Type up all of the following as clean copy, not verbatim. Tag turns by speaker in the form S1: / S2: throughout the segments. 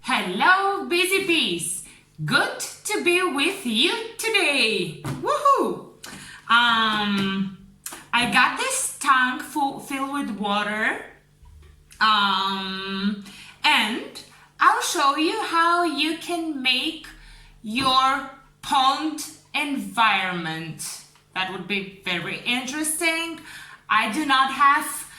S1: Hello, busy bees. Good to be with you today. Woohoo! I got this tank filled with water. And I'll show you how you can make your pond environment. That would be very interesting. I do not have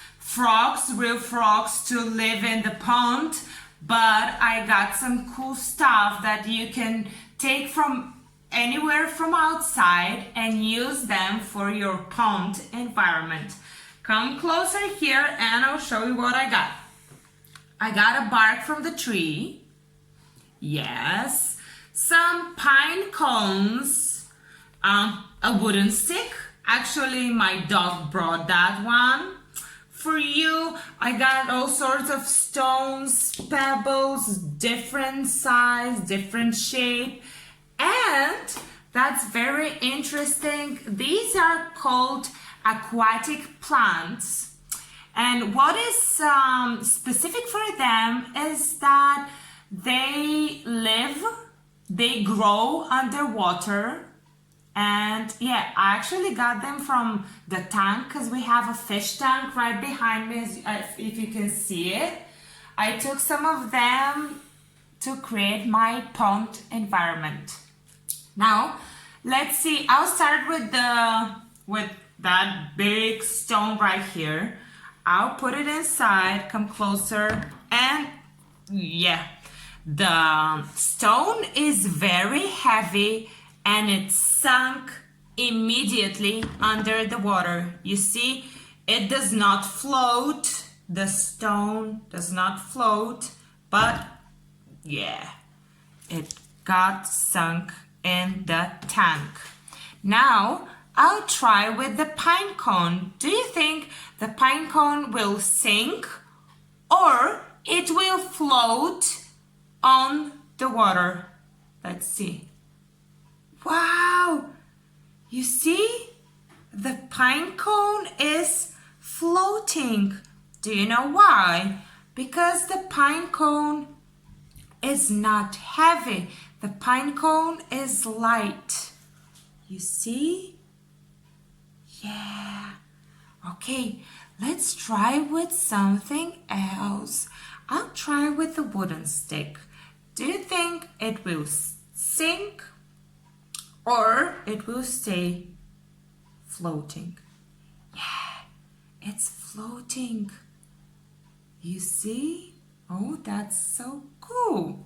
S1: real frogs to live in the pond, but I got some cool stuff that you can take from anywhere from outside and use them for your pond environment. Come closer here and I'll show you what I got. I got a bark from the tree. Yes. Some pine cones. A wooden stick. Actually, my dog brought that one. For you, I got all sorts of stones, pebbles, different size, different shape. And that's very interesting. These are called aquatic plants. And what is specific for them is that they grow underwater. And yeah, I actually got them from the tank because we have a fish tank right behind me, if you can see it. I took some of them to create my pond environment. Now, let's see. I'll start with that big stone right here. I'll put it inside, come closer, and yeah, the stone is very heavy and it sunk immediately under the water. You see, it does not float. The stone does not float, but yeah, it got sunk in the tank. Now, I'll try with the pine cone. Do you think the pine cone will sink or it will float on the water? Let's see. Wow! You see? The pine cone is floating. Do you know why? Because the pine cone is not heavy. The pine cone is light. You see? Yeah. Okay, let's try with something else. I'll try with the wooden stick. Do you think it will sink or it will stay floating? Yeah, it's floating. You see? Oh, that's so cool.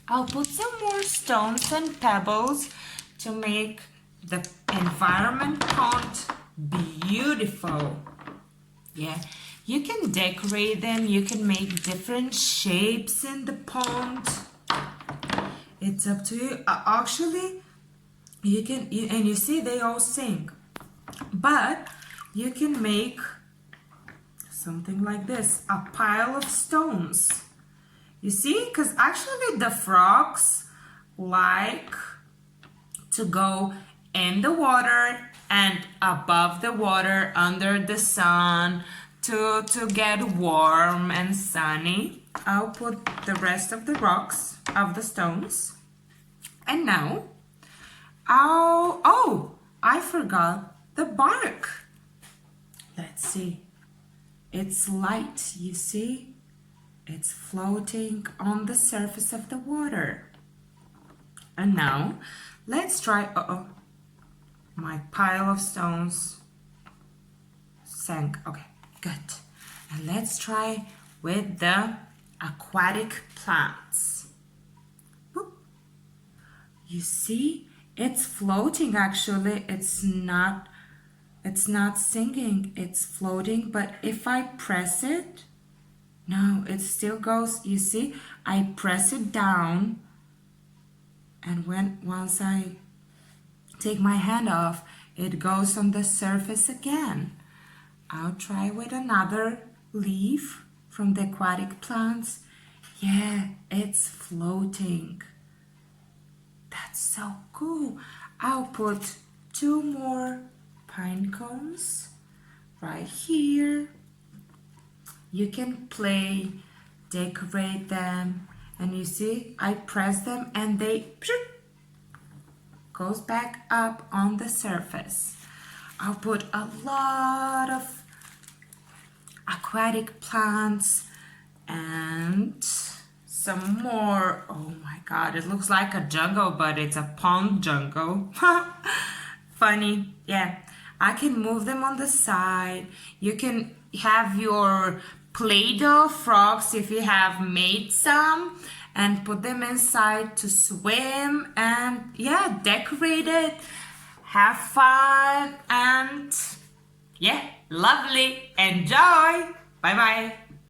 S1: I'll put some more stones and pebbles to make the environment pond beautiful. Yeah, you can decorate them. You can make different shapes in the pond. It's up to you. Actually, you can, and you see they all sink. But you can make something like this, a pile of stones. You see, because actually the frogs like to go in the water and above the water, under the sun, to get warm and sunny. I'll put the rest of the rocks, of the stones. And now, I forgot the bark. Let's see. It's light, you see? It's floating on the surface of the water. And now, let's try, my pile of stones sank. Okay, good. And let's try with the aquatic plants. Boop. You see, it's floating actually. It's not sinking, it's floating. But if I press it, no, it still goes. You see, I press it down, and once I take my hand off, it goes on the surface again. I'll try with another leaf from the aquatic plants. Yeah, it's floating. That's so cool. I'll put 2 more pine cones right here. You can play, decorate them, And you see, I press them and they goes back up on the surface. I'll put a lot of aquatic plants and some more. Oh my god, it looks like a jungle, but it's a pond jungle. Funny. Yeah, I can move them on the side. You can have your Play-Doh frogs if you have made some and put them inside to swim and yeah, decorate it, have fun, and yeah, lovely. Enjoy. Bye bye.